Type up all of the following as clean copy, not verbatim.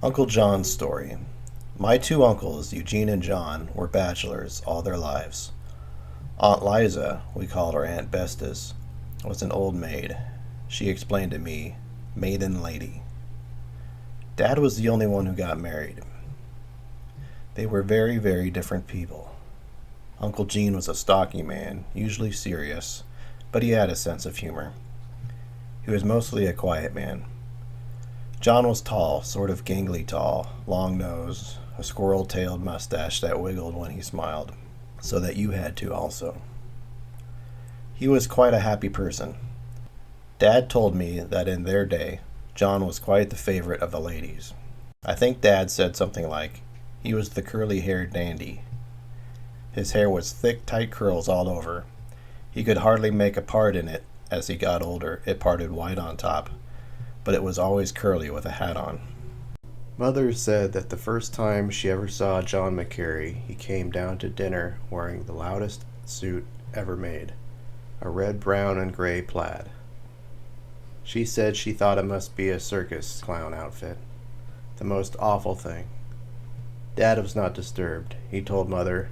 Uncle John's story. My two uncles, Eugene and John, were bachelors all their lives. Aunt Liza, we called her Aunt Bestis, was an old maid. She explained to me, maiden lady. Dad was the only one who got married. They were very, very different people. Uncle Gene was a stocky man, usually serious, but he had a sense of humor. He was mostly a quiet man. John was tall, sort of gangly tall, long nose, a squirrel-tailed mustache that wiggled when he smiled, so that you had to also. He was quite a happy person. Dad told me that in their day, John was quite the favorite of the ladies. I think Dad said something like, he was the curly-haired dandy. His hair was thick, tight curls all over. He could hardly make a part in it. As he got older, it parted white on top, but it was always curly with a hat on. Mother said that the first time she ever saw John McCarey, he came down to dinner wearing the loudest suit ever made, a red, brown, and gray plaid. She said she thought it must be a circus clown outfit. The most awful thing. Dad was not disturbed. He told Mother,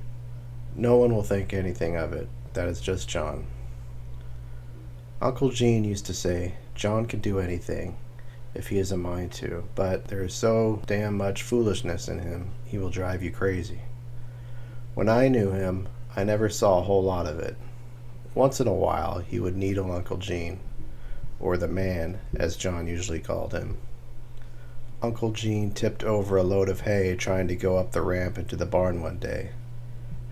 "No one will think anything of it. That is just John." Uncle Gene used to say, John can do anything if he has a mind to, but there is so damn much foolishness in him, he will drive you crazy. When I knew him, I never saw a whole lot of it. Once in a while, he would needle Uncle Gene, or the man, as John usually called him. Uncle Gene tipped over a load of hay trying to go up the ramp into the barn one day.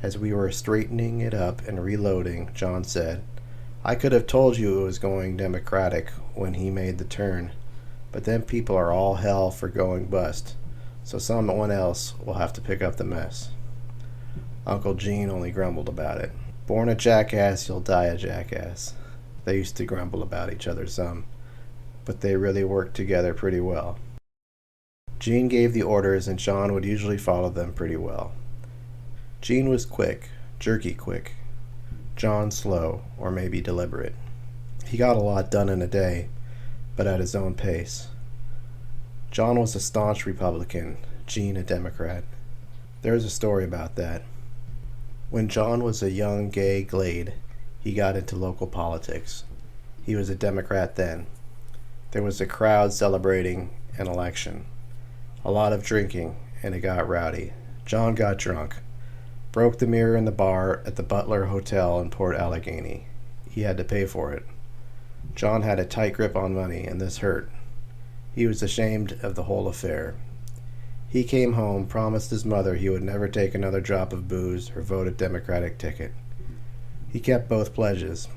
As we were straightening it up and reloading, John said, I could have told you it was going Democratic when he made the turn, but them people are all hell for going bust, so someone else will have to pick up the mess. Uncle Gene only grumbled about it. Born a jackass, you'll die a jackass. They used to grumble about each other some, but they really worked together pretty well. Gene gave the orders and John would usually follow them pretty well. Gene was quick, jerky quick. John slow, or maybe deliberate. He got a lot done in a day, but at his own pace. John was a staunch Republican, Gene a Democrat. There's a story about that. When John was a young gay glade, he got into local politics. He was a Democrat then. There was a crowd celebrating an election. A lot of drinking, and it got rowdy. John got drunk. Broke the mirror in the bar at the Butler Hotel in Port Allegheny. He had to pay for it. John had a tight grip on money, and this hurt. He was ashamed of the whole affair. He came home, promised his mother he would never take another drop of booze or vote a Democratic ticket. He kept both pledges.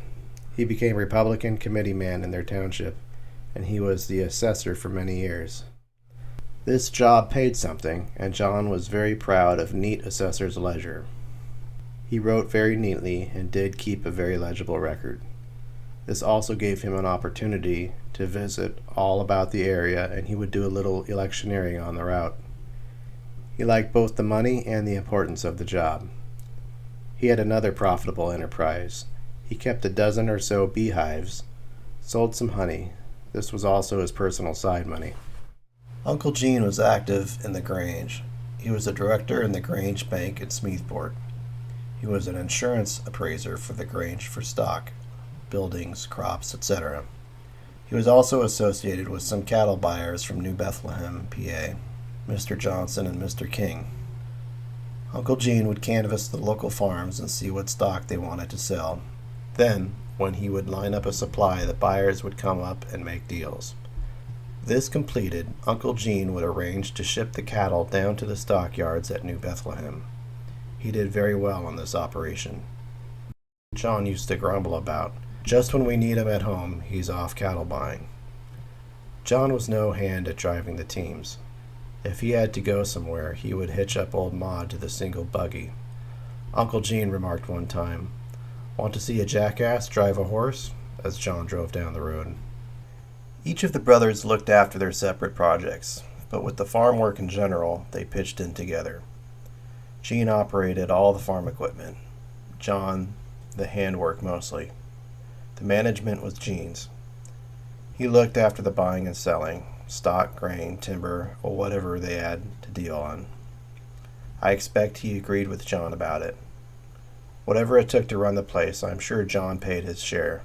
He became Republican committeeman in their township, and he was the assessor for many years. This job paid something, and John was very proud of neat assessor's ledger. He wrote very neatly and did keep a very legible record. This also gave him an opportunity to visit all about the area, and he would do a little electioneering on the route. He liked both the money and the importance of the job. He had another profitable enterprise. He kept a dozen or so beehives, sold some honey. This was also his personal side money. Uncle Gene was active in the Grange. He was a director in the Grange Bank in Smethport. He was an insurance appraiser for the Grange for stock, buildings, crops, etc. He was also associated with some cattle buyers from New Bethlehem, PA, Mr. Johnson and Mr. King. Uncle Gene would canvass the local farms and see what stock they wanted to sell. Then, when he would line up a supply, the buyers would come up and make deals. This completed, Uncle Gene would arrange to ship the cattle down to the stockyards at New Bethlehem. He did very well on this operation. John used to grumble about, just when we need him at home, he's off cattle buying. John was no hand at driving the teams. If he had to go somewhere, he would hitch up old Maud to the single buggy. Uncle Gene remarked one time, "Want to see a jackass drive a horse?" as John drove down the road. Each of the brothers looked after their separate projects, but with the farm work in general, they pitched in together. Gene operated all the farm equipment. John, the handwork mostly. The management was Gene's. He looked after the buying and selling. stock, grain, timber, or whatever they had to deal on. I expect he agreed with John about it. Whatever it took to run the place, I'm sure John paid his share.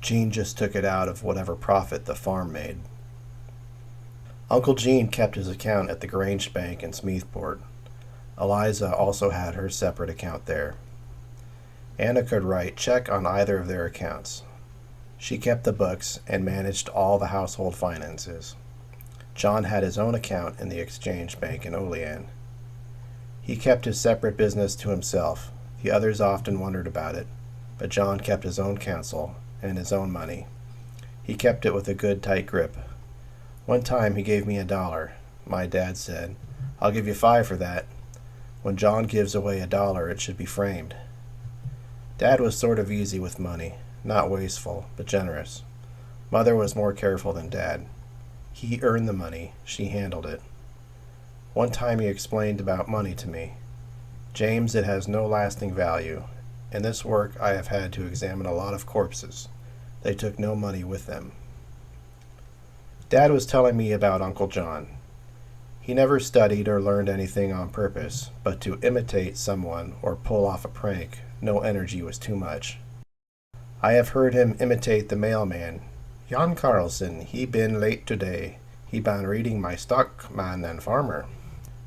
Gene just took it out of whatever profit the farm made. Uncle Gene kept his account at the Grange Bank in Smethport. Eliza also had her separate account there. Anna could write check on either of their accounts. She kept the books and managed all the household finances. John had his own account in the Exchange Bank in Olean. He kept his separate business to himself. The others often wondered about it, but John kept his own counsel and his own money. He kept it with a good tight grip. One time he gave me $1. My dad said, "I'll give you 5 for that." When John gives away $1, it should be framed. Dad was sort of easy with money, not wasteful, but generous. Mother was more careful than Dad. He earned the money, she handled it. One time he explained about money to me. "James, it has no lasting value. In this work I have had to examine a lot of corpses. They took no money with them." Dad was telling me about Uncle John. He never studied or learned anything on purpose, but to imitate someone or pull off a prank, no energy was too much. I have heard him imitate the mailman. "Jan Carlson, he been late today. He been reading my stockman and farmer."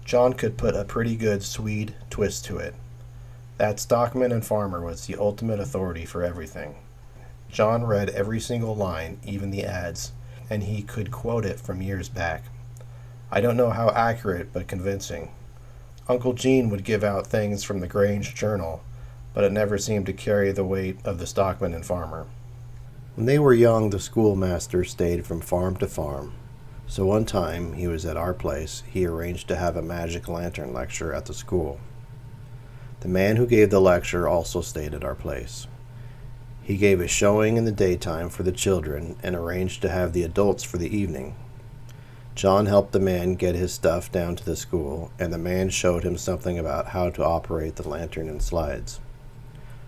John could put a pretty good Swede twist to it. That stockman and farmer was the ultimate authority for everything. John read every single line, even the ads, and he could quote it from years back. I don't know how accurate, but convincing. Uncle Gene would give out things from the Grange Journal, but it never seemed to carry the weight of the stockman and farmer. When they were young, the schoolmaster stayed from farm to farm. So one time he was at our place, he arranged to have a magic lantern lecture at the school. The man who gave the lecture also stayed at our place. He gave a showing in the daytime for the children and arranged to have the adults for the evening. John helped the man get his stuff down to the school, and the man showed him something about how to operate the lantern and slides.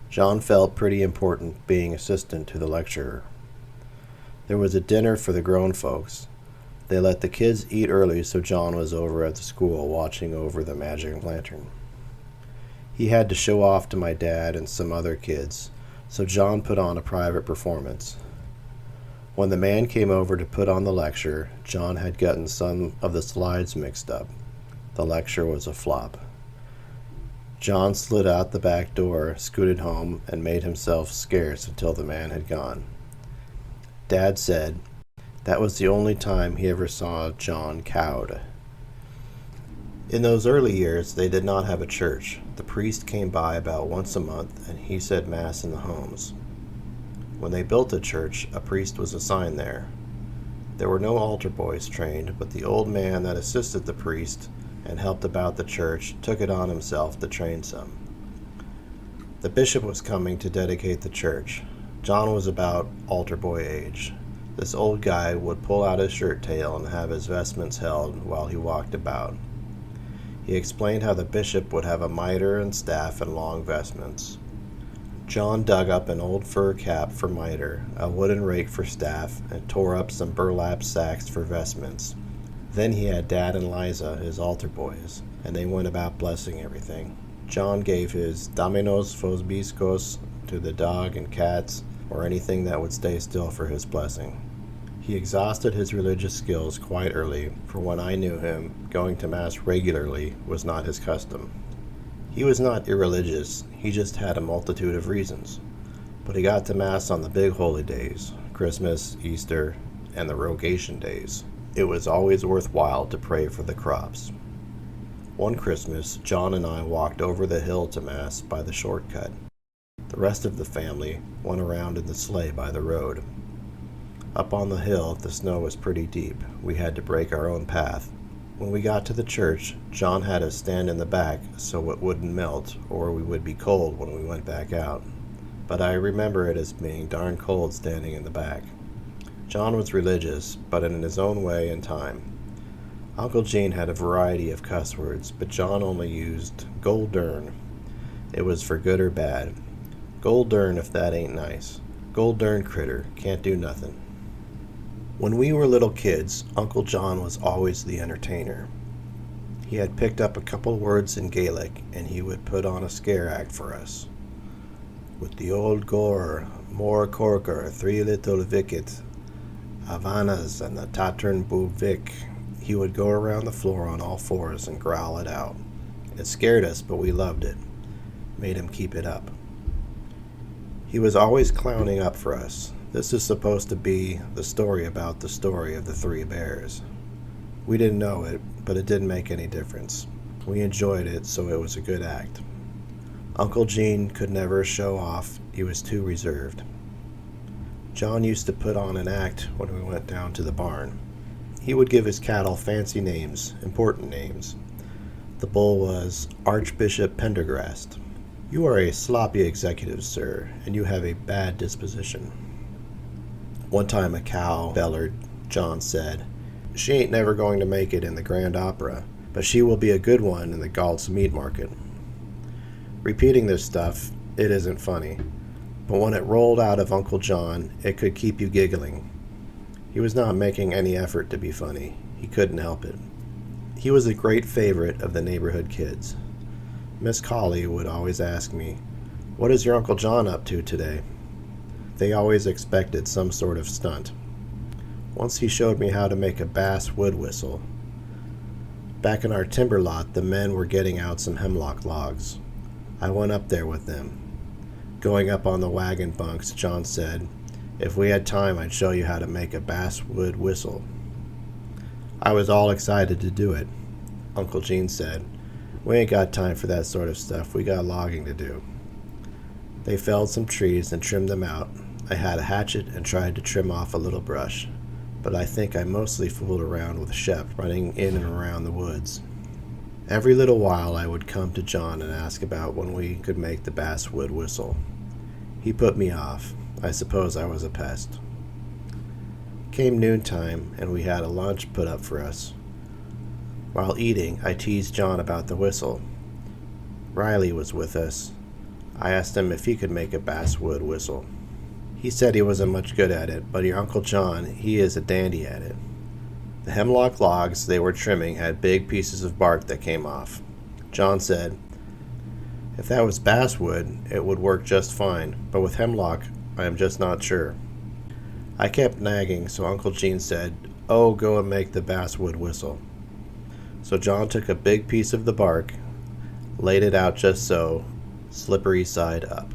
John felt pretty important being assistant to the lecturer. There was a dinner for the grown folks. They let the kids eat early, so John was over at the school watching over the magic lantern. He had to show off to my dad and some other kids, so John put on a private performance. When the man came over to put on the lecture, John had gotten some of the slides mixed up. The lecture was a flop. John slid out the back door, scooted home, and made himself scarce until the man had gone. Dad said that was the only time he ever saw John cowed. In those early years, they did not have a church. The priest came by about once a month, and he said Mass in the homes. When they built the church, a priest was assigned there. There were no altar boys trained, but the old man that assisted the priest and helped about the church took it on himself to train some. The bishop was coming to dedicate the church. John was about altar boy age. This old guy would pull out his shirt tail and have his vestments held while he walked about. He explained how the bishop would have a mitre and staff and long vestments. John dug up an old fur cap for mitre, a wooden rake for staff, and tore up some burlap sacks for vestments. Then he had Dad and Liza, his altar boys, and they went about blessing everything. John gave his Dominos Vobiscos to the dog and cats, or anything that would stay still for his blessing. He exhausted his religious skills quite early, for when I knew him, going to Mass regularly was not his custom. He was not irreligious, he just had a multitude of reasons. But he got to Mass on the big holy days, Christmas, Easter, and the Rogation days. It was always worthwhile to pray for the crops. One Christmas, John and I walked over the hill to Mass by the shortcut. The rest of the family went around in the sleigh by the road. Up on the hill, the snow was pretty deep. We had to break our own path. When we got to the church, John had us stand in the back so it wouldn't melt, or we would be cold when we went back out. But I remember it as being darn cold standing in the back. John was religious, but in his own way and time. Uncle Gene had a variety of cuss words, but John only used "gold dern." It was for good or bad. "Gold dern if that ain't nice. Gold dern critter, can't do nothin'." When we were little kids, Uncle John was always the entertainer. He had picked up a couple words in Gaelic, and he would put on a scare act for us. With the old gore, more corker, three little vicket, Havanas and the Tattern Buvik, he would go around the floor on all fours and growl it out. It scared us, but we loved it. Made him keep it up. He was always clowning up for us. This is supposed to be the story about the story of the three bears. We didn't know it, but it didn't make any difference. We enjoyed it, so it was a good act. Uncle Gene could never show off. He was too reserved. John used to put on an act when we went down to the barn. He would give his cattle fancy names, important names. The bull was Archbishop Pendergrast. You are a sloppy executive, sir, and you have a bad disposition. One time a cow bellered. John said, "She ain't never going to make it in the Grand Opera, but she will be a good one in the Galt's meat market." Repeating this stuff, it isn't funny, but when it rolled out of Uncle John, it could keep you giggling. He was not making any effort to be funny. He couldn't help it. He was a great favorite of the neighborhood kids. Miss Collie would always ask me, "What is your Uncle John up to today?" They always expected some sort of stunt. Once he showed me how to make a bass wood whistle. Back in our timber lot, the men were getting out some hemlock logs. I went up there with them. Going up on the wagon bunks, John said, "If we had time, I'd show you how to make a basswood whistle." I was all excited to do it. Uncle Gene said, "We ain't got time for that sort of stuff. We got logging to do." They felled some trees and trimmed them out. I had a hatchet and tried to trim off a little brush, but I think I mostly fooled around with Shep running in and around the woods. Every little while I would come to John and ask about when we could make the basswood whistle. He put me off. I suppose I was a pest. Came noontime, and we had a lunch put up for us. While eating, I teased John about the whistle. Riley was with us. I asked him if he could make a basswood whistle. He said he wasn't much good at it, but your Uncle John, he is a dandy at it. The hemlock logs they were trimming had big pieces of bark that came off. John said, "If that was basswood, it would work just fine, but with hemlock, I am just not sure." I kept nagging, so Uncle Gene said, "Oh, go and make the basswood whistle." So John took a big piece of the bark, laid it out just so, slippery side up.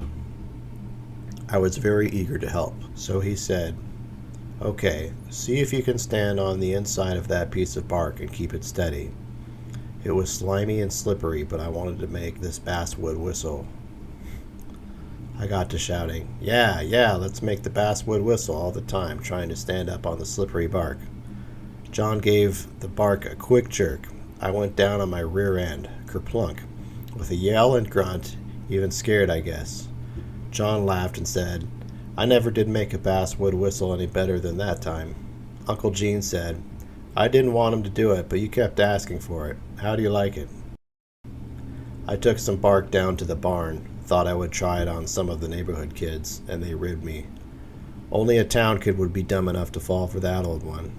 I was very eager to help, so he said, "Okay, see if you can stand on the inside of that piece of bark and keep it steady." It was slimy and slippery, but I wanted to make this basswood whistle. I got to shouting, yeah, let's make the basswood whistle," all the time, trying to stand up on the slippery bark. John gave the bark a quick jerk. I went down on my rear end, kerplunk, with a yell and grunt, even scared, I guess. John laughed and said, "I never did make a basswood whistle any better than that time." Uncle Gene said, "I didn't want him to do it, but you kept asking for it. How do you like it?" I took some bark down to the barn, thought I would try it on some of the neighborhood kids, and they ribbed me. Only a town kid would be dumb enough to fall for that old one.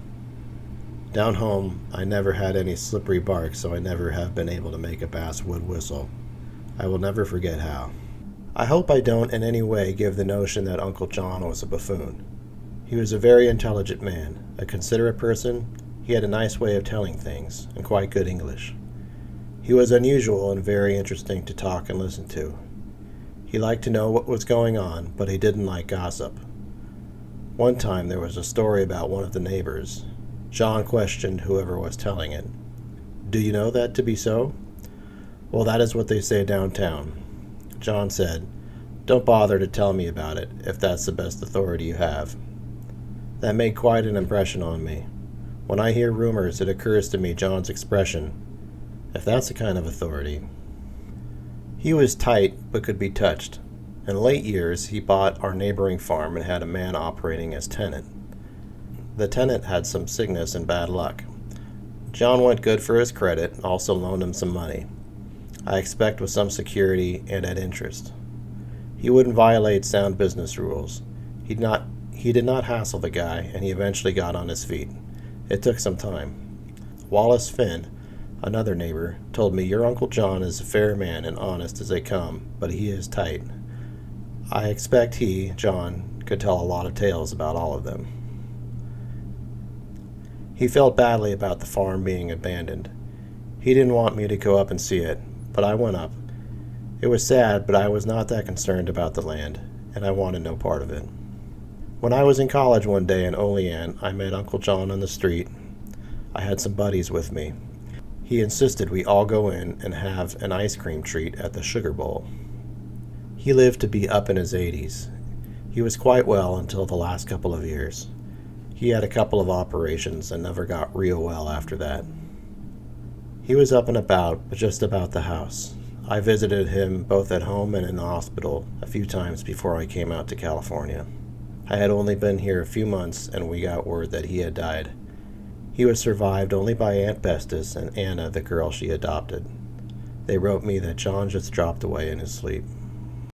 Down home, I never had any slippery bark, so I never have been able to make a basswood whistle. I will never forget how. I hope I don't in any way give the notion that Uncle John was a buffoon. He was a very intelligent man, a considerate person. He had a nice way of telling things, and quite good English. He was unusual and very interesting to talk and listen to. He liked to know what was going on, but he didn't like gossip. One time there was a story about one of the neighbors. John questioned whoever was telling it. "Do you know that to be so?" "Well, that is what they say downtown." John said, "Don't bother to tell me about it, if that's the best authority you have." That made quite an impression on me. When I hear rumors, it occurs to me John's expression, "If that's the kind of authority." He was tight, but could be touched. In late years, he bought our neighboring farm and had a man operating as tenant. The tenant had some sickness and bad luck. John went good for his credit and also loaned him some money. I expect with some security and at interest. He wouldn't violate sound business rules. He He did not hassle the guy, and he eventually got on his feet. It took some time. Wallace Finn, another neighbor, told me, "Your Uncle John is a fair man and honest as they come, but he is tight." I expect he, John, could tell a lot of tales about all of them. He felt badly about the farm being abandoned. He didn't want me to go up and see it, but I went up. It was sad, but I was not that concerned about the land, and I wanted no part of it. When I was in college one day in Olean, I met Uncle John on the street. I had some buddies with me. He insisted we all go in and have an ice cream treat at the Sugar Bowl. He lived to be up in his 80s. He was quite well until the last couple of years. He had a couple of operations and never got real well after that. He was up and about, but just about the house. I visited him both at home and in the hospital a few times before I came out to California. I had only been here a few months, and we got word that he had died. He was survived only by Aunt Bestis and Anna, the girl she adopted. They wrote me that John just dropped away in his sleep.